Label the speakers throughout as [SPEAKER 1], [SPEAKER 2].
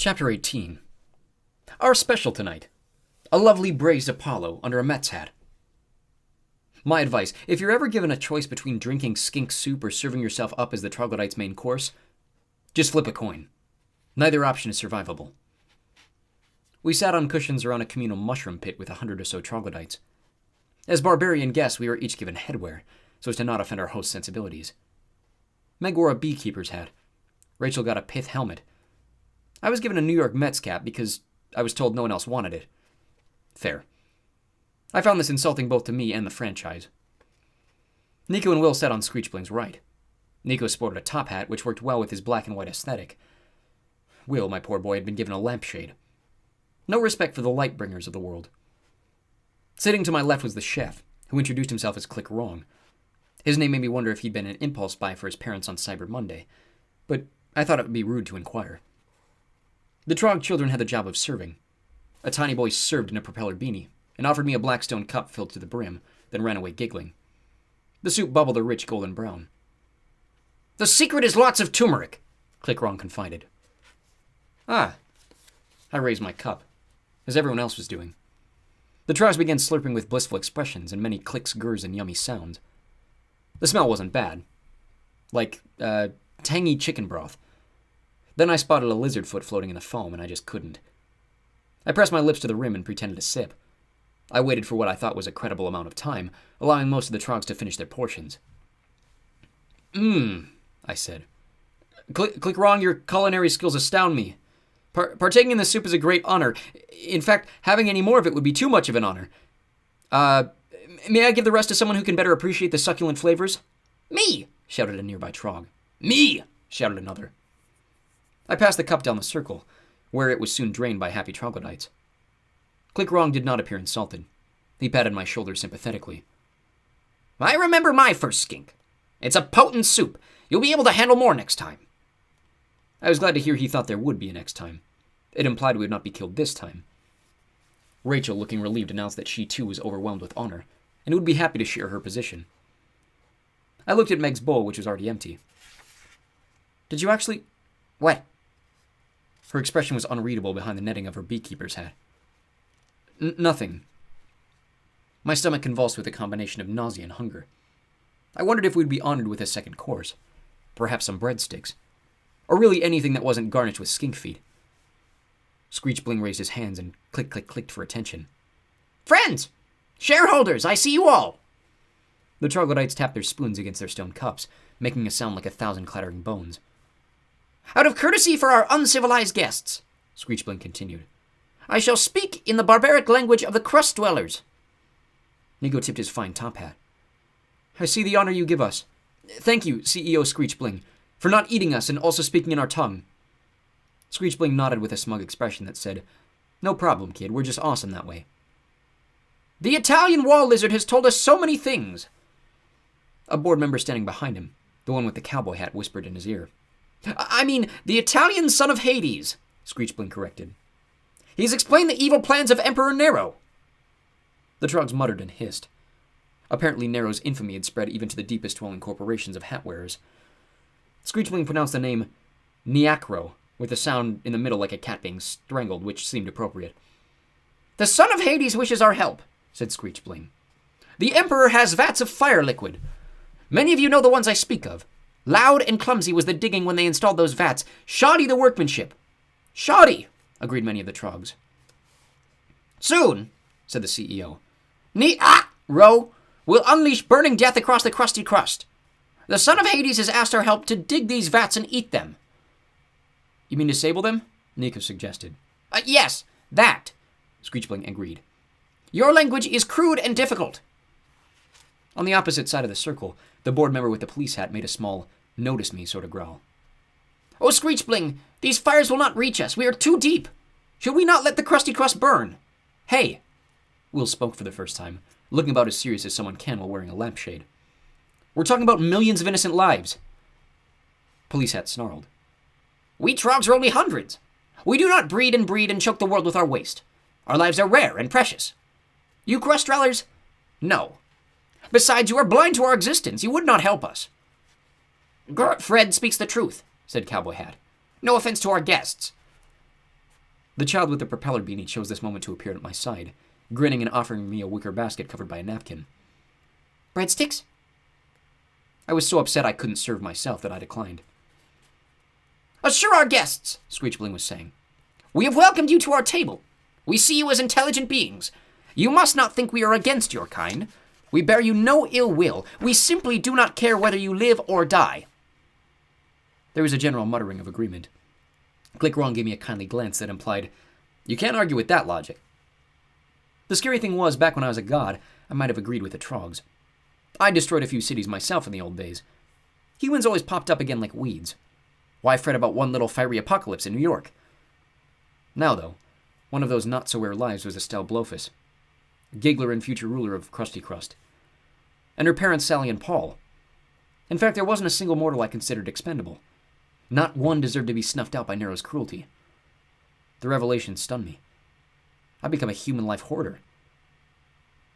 [SPEAKER 1] Chapter 18. Our special tonight. A lovely braised Apollo under a Mets hat. My advice, if you're ever given a choice between drinking skink soup or serving yourself up as the troglodyte's main course, just flip a coin. Neither option is survivable. We sat on cushions around a communal mushroom pit with 100 or so troglodytes. As barbarian guests, we were each given headwear, so as to not offend our host's sensibilities. Meg wore a beekeeper's hat. Rachel got a pith helmet. I was given a New York Mets cap because I was told no one else wanted it. Fair. I found this insulting both to me and the franchise. Nico and Will sat on Screechbling's right. Nico sported a top hat, which worked well with his black and white aesthetic. Will, my poor boy, had been given a lampshade. No respect for the light bringers of the world. Sitting to my left was the chef, who introduced himself as Click Wrong. His name made me wonder if he'd been an impulse buy for his parents on Cyber Monday, but I thought it would be rude to inquire. The Trog children had the job of serving. A tiny boy served in a propeller beanie and offered me a blackstone cup filled to the brim, then ran away giggling. The soup bubbled a rich golden brown. "The secret is lots of turmeric," Click Wrong confided. Ah. I raised my cup, as everyone else was doing. The Trogs began slurping with blissful expressions and many clicks, gurs, and yummy sounds. The smell wasn't bad. Like, tangy chicken broth. Then I spotted a lizard foot floating in the foam, and I just couldn't. I pressed my lips to the rim and pretended to sip. I waited for what I thought was a credible amount of time, allowing most of the Trogs to finish their portions. I said. Click Wrong, your culinary skills astound me. Partaking in the soup is a great honor. In fact, having any more of it would be too much of an honor. May I give the rest to someone who can better appreciate the succulent flavors? Me! Shouted a nearby Trog. Me! Shouted another. I passed the cup down the circle, where it was soon drained by happy troglodytes. Click Wrong did not appear insulted. He patted my shoulder sympathetically. I remember my first skink. It's a potent soup. You'll be able to handle more next time. I was glad to hear he thought there would be a next time. It implied we would not be killed this time. Rachel, looking relieved, announced that she too was overwhelmed with honor, and would be happy to share her position. I looked at Meg's bowl, which was already empty. Did you actually... What? Her expression was unreadable behind the netting of her beekeeper's hat. Nothing. My stomach convulsed with a combination of nausea and hunger. I wondered if we'd be honored with a second course. Perhaps some breadsticks. Or really anything that wasn't garnished with skink feet. Screechbling raised his hands and clicked for attention. Friends! Shareholders! I see you all! The troglodytes tapped their spoons against their stone cups, making a sound like 1,000 clattering bones. Out of courtesy for our uncivilized guests, Screechbling continued, I shall speak in the barbaric language of the crust dwellers. Nico tipped his fine top hat. I see the honor you give us. Thank you, CEO Screechbling, for not eating us and also speaking in our tongue. Screechbling nodded with a smug expression that said, No problem, kid, we're just awesome that way. The Italian wall lizard has told us so many things. A board member standing behind him, the one with the cowboy hat, whispered in his ear. I mean, the Italian son of Hades, Screechbling corrected. He's explained the evil plans of Emperor Nero. The Trogs muttered and hissed. Apparently Nero's infamy had spread even to the deepest dwelling corporations of hat wearers. Screechbling pronounced the name Niacro, with a sound in the middle like a cat being strangled, which seemed appropriate. The son of Hades wishes our help, said Screechbling. The Emperor has vats of fire liquid. Many of you know the ones I speak of. Loud and clumsy was the digging when they installed those vats. Shoddy the workmanship. Shoddy, agreed many of the Trogs. Soon, said the CEO, Ro will unleash burning death across the crusty crust. The son of Hades has asked our help to dig these vats and eat them. You mean disable them? Nico suggested. Yes, that, Screechbling agreed. Your language is crude and difficult. On the opposite side of the circle, the board member with the police hat made a small, notice me sort of growl. Oh, Screechbling, these fires will not reach us. We are too deep. Should we not let the crusty crust burn? Hey, Will spoke for the first time, looking about as serious as someone can while wearing a lampshade. We're talking about millions of innocent lives. Police hat snarled. We Trogs are only hundreds. We do not breed and choke the world with our waste. Our lives are rare and precious. You crust dwellers? No. Besides, you are blind to our existence. You would not help us. Fred speaks the truth, said Cowboy Hat. No offense to our guests. The child with the propeller beanie chose this moment to appear at my side, grinning and offering me a wicker basket covered by a napkin. "Breadsticks?" I was so upset I couldn't serve myself that I declined. "Assure our guests," Screechbling was saying. "We have welcomed you to our table. We see you as intelligent beings. You must not think we are against your kind. We bear you no ill will. We simply do not care whether you live or die." There was a general muttering of agreement. Glickwrong gave me a kindly glance that implied, "You can't argue with that logic." The scary thing was, back when I was a god, I might have agreed with the Trogs. I destroyed a few cities myself in the old days. Humans always popped up again like weeds. Why fret about one little fiery apocalypse in New York? Now, though, one of those not-so-rare lives was Estelle Blofus, giggler and future ruler of Krusty Krust, and her parents Sally and Paul. In fact, there wasn't a single mortal I considered expendable. Not one deserved to be snuffed out by Nero's cruelty. The revelation stunned me. I'd become a human life hoarder.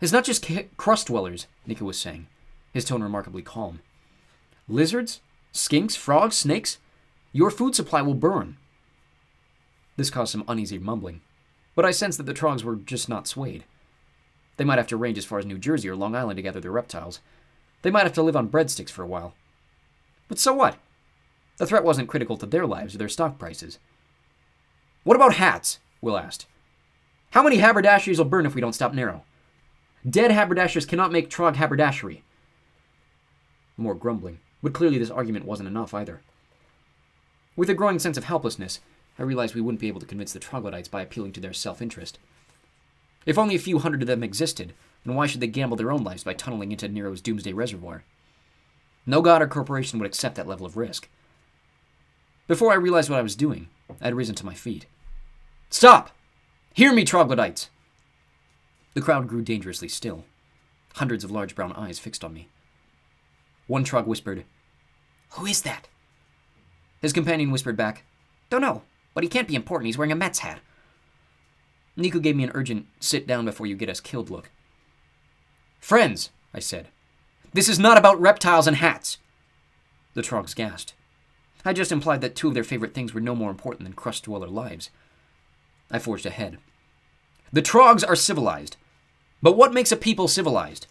[SPEAKER 1] "It's not just crust dwellers," Nico was saying, his tone remarkably calm. "Lizards, skinks, frogs, snakes. Your food supply will burn." This caused some uneasy mumbling, but I sensed that the Trogs were just not swayed. They might have to range as far as New Jersey or Long Island to gather their reptiles. They might have to live on breadsticks for a while. But so what? The threat wasn't critical to their lives or their stock prices. "What about hats?" Will asked. "How many haberdasheries will burn if we don't stop Nero? Dead haberdashers cannot make Trog haberdashery." More grumbling, but clearly this argument wasn't enough either. With a growing sense of helplessness, I realized we wouldn't be able to convince the troglodytes by appealing to their self-interest. If only a few hundred of them existed, then why should they gamble their own lives by tunneling into Nero's doomsday reservoir? No god or corporation would accept that level of risk. Before I realized what I was doing, I had risen to my feet. "Stop! Hear me, troglodytes!" The crowd grew dangerously still, hundreds of large brown eyes fixed on me. One trog whispered, "Who is that?" His companion whispered back, "Don't know, but he can't be important. He's wearing a Mets hat." Nico gave me an urgent, sit down before you get us killed look. "Friends," I said, "this is not about reptiles and hats." The Trogs gasped. I just implied that two of their favorite things were no more important than crust dweller lives. I forged ahead. "The Trogs are civilized. But what makes a people civilized?"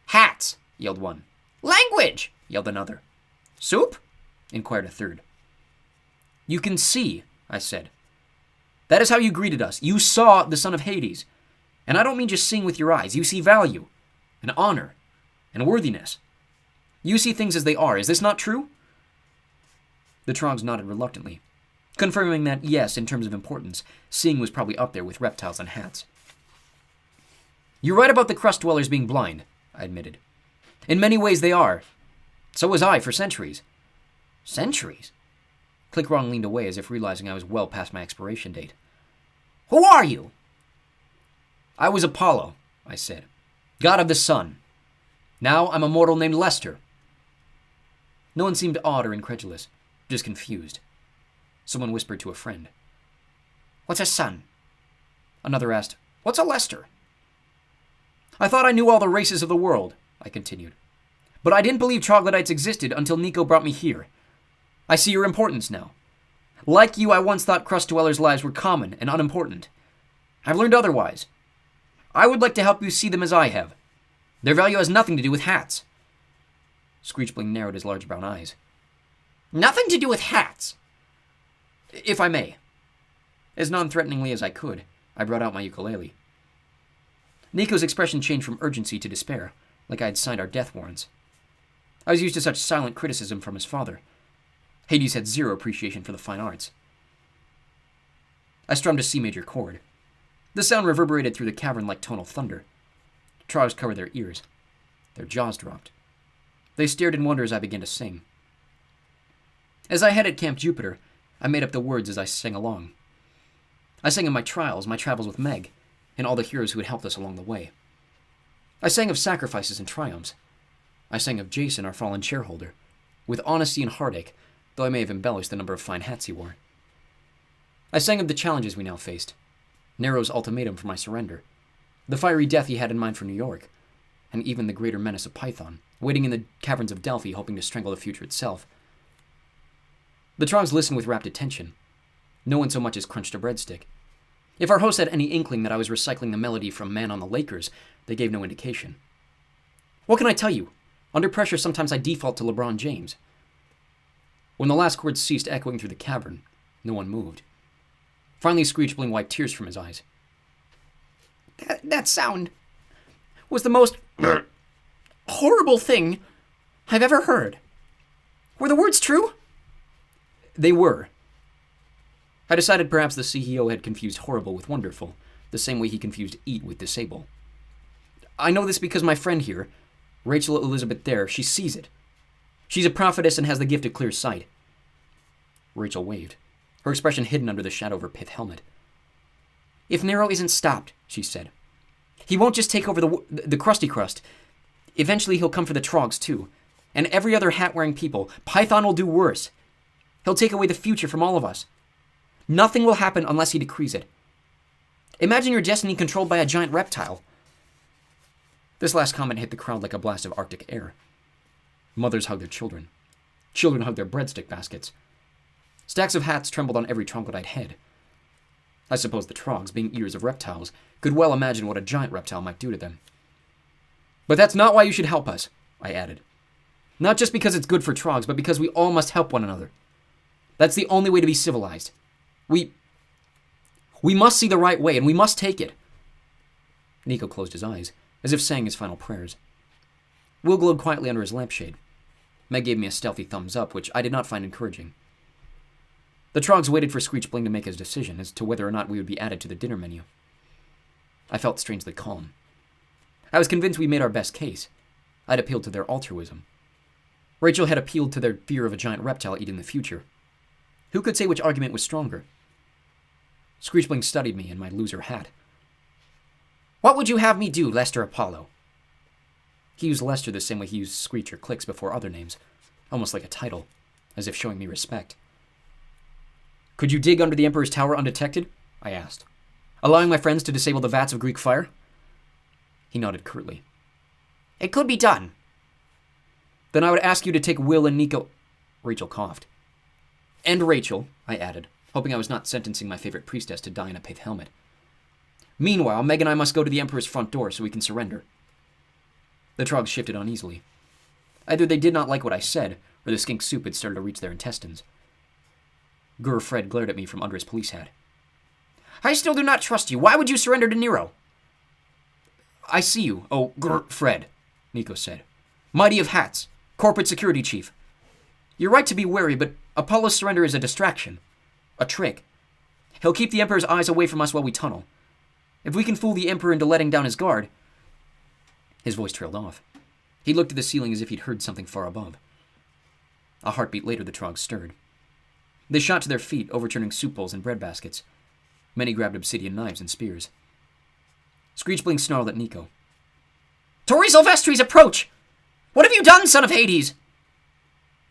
[SPEAKER 1] "Hats," yelled one. "Language," yelled another. "Soup?" inquired a third. "You can see," I said. "That is how you greeted us. You saw the son of Hades. And I don't mean just seeing with your eyes. You see value, and honor, and worthiness. You see things as they are. Is this not true?" The Trogs nodded reluctantly, confirming that, yes, in terms of importance, seeing was probably up there with reptiles and hats. "You're right about the crust dwellers being blind," I admitted. "In many ways they are. So was I for centuries." "Centuries?" Glickwrong leaned away as if realizing I was well past my expiration date. "Who are you?" "I was Apollo," I said, "god of the sun. Now I'm a mortal named Lester." No one seemed awed or incredulous, just confused. Someone whispered to a friend, "What's a sun?" Another asked, "What's a Lester?" "I thought I knew all the races of the world," I continued. "But I didn't believe troglodytes existed until Nico brought me here. I see your importance now. Like you, I once thought crust dwellers' lives were common and unimportant. I've learned otherwise. I would like to help you see them as I have. Their value has nothing to do with hats." Screechbling narrowed his large brown eyes. "Nothing to do with hats?" "If I may." As non-threateningly as I could, I brought out my ukulele. Nico's expression changed from urgency to despair, like I had signed our death warrants. I was used to such silent criticism from his father. Hades had zero appreciation for the fine arts. I strummed a C major chord. The sound reverberated through the cavern like tonal thunder. Trogs covered their ears. Their jaws dropped. They stared in wonder as I began to sing. As I headed Camp Jupiter, I made up the words as I sang along. I sang of my trials, my travels with Meg, and all the heroes who had helped us along the way. I sang of sacrifices and triumphs. I sang of Jason, our fallen shareholder, with honesty and heartache, though I may have embellished the number of fine hats he wore. I sang of the challenges we now faced, Nero's ultimatum for my surrender, the fiery death he had in mind for New York, and even the greater menace of Python, waiting in the caverns of Delphi hoping to strangle the future itself. The Trogs listened with rapt attention. No one so much as crunched a breadstick. If our hosts had any inkling that I was recycling the melody from Man on the Lakers, they gave no indication. What can I tell you? Under pressure, sometimes I default to LeBron James. When the last chords ceased echoing through the cavern, no one moved. Finally, Screechbling wiped tears from his eyes. That sound was the most horrible thing I've ever heard. Were the words true? They were. I decided perhaps the CEO had confused horrible with wonderful, the same way he confused eat with disable. I know this because my friend here, Rachel Elizabeth there, she sees it. She's a prophetess and has the gift of clear sight. Rachel waved, her expression hidden under the shadow of her pith helmet. If Nero isn't stopped, she said, he won't just take over the Krusty Krust. Eventually he'll come for the Trogs too, and every other hat-wearing people. Python will do worse. He'll take away the future from all of us. Nothing will happen unless he decrees it. Imagine your destiny controlled by a giant reptile. This last comment hit the crowd like a blast of Arctic air. Mothers hugged their children. Children hugged their breadstick baskets. Stacks of hats trembled on every troglodyte head. I suppose the Trogs, being eaters of reptiles, could well imagine what a giant reptile might do to them. But that's not why you should help us, I added. Not just because it's good for Trogs, but because we all must help one another. That's the only way to be civilized. We must see the right way, and we must take it. Nico closed his eyes, as if saying his final prayers. Will glowed quietly under his lampshade. Meg gave me a stealthy thumbs up, which I did not find encouraging. The Trogs waited for Screechbling to make his decision as to whether or not we would be added to the dinner menu. I felt strangely calm. I was convinced we made our best case. I'd appealed to their altruism. Rachel had appealed to their fear of a giant reptile eating the future. Who could say which argument was stronger? Screechbling studied me in my loser hat. What would you have me do, Lester Apollo? He used Lester the same way he used Screech or Clicks before other names, almost like a title, as if showing me respect. Could you dig under the Emperor's tower undetected? I asked, allowing my friends to disable the vats of Greek fire. He nodded curtly. It could be done. Then I would ask you to take Will and Nico... Rachel coughed. And Rachel, I added, hoping I was not sentencing my favorite priestess to die in a pith helmet. Meanwhile, Meg and I must go to the Emperor's front door so we can surrender. The Trogs shifted uneasily. Either they did not like what I said, or the skink soup had started to reach their intestines. Gur Fred glared at me from under his police hat. I still do not trust you. Why would you surrender to Nero? I see you, oh, Gur Fred, Nico said. Mighty of Hats, corporate security chief. You're right to be wary, but Apollo's surrender is a distraction. A trick. He'll keep the Emperor's eyes away from us while we tunnel. If we can fool the Emperor into letting down his guard... His voice trailed off. He looked at the ceiling as if he'd heard something far above. A heartbeat later, the Trogs stirred. They shot to their feet, overturning soup bowls and bread baskets. Many grabbed obsidian knives and spears. Screechbling snarled at Nico. Tori Silvestri's approach! What have you done, son of Hades?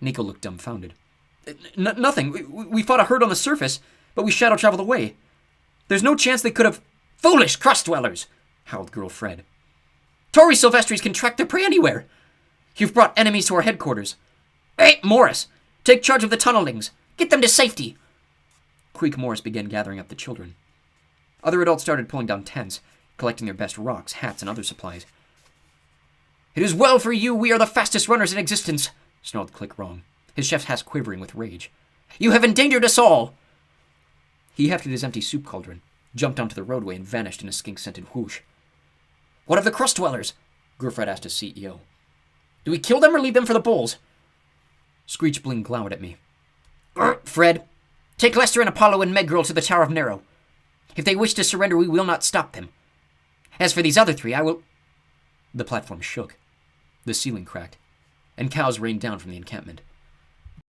[SPEAKER 1] Nico looked dumbfounded. Nothing. We fought a herd on the surface, but we shadow-traveled away. There's no chance they could have... Foolish crust-dwellers! Howled Girl Fred. Tori Silvestris can track their prey anywhere. You've brought enemies to our headquarters. Hey, Morris! Take charge of the tunnelings. Get them to safety! Creek Morris began gathering up the children. Other adults started pulling down tents, collecting their best rocks, hats, and other supplies. It is well for you we are the fastest runners in existence, snarled Click Wrong, his chef's hat quivering with rage. You have endangered us all! He hefted his empty soup cauldron, jumped onto the roadway, and vanished in a skink-scented whoosh. What of the crust dwellers? Gurfred asked his CEO. Do we kill them or leave them for the bulls? Screechbling glowered at me. Fred, take Lester and Apollo and Meg Girl to the Tower of Nero. If they wish to surrender, we will not stop them. As for these other three, I will... The platform shook. The ceiling cracked, and cows rained down from the encampment.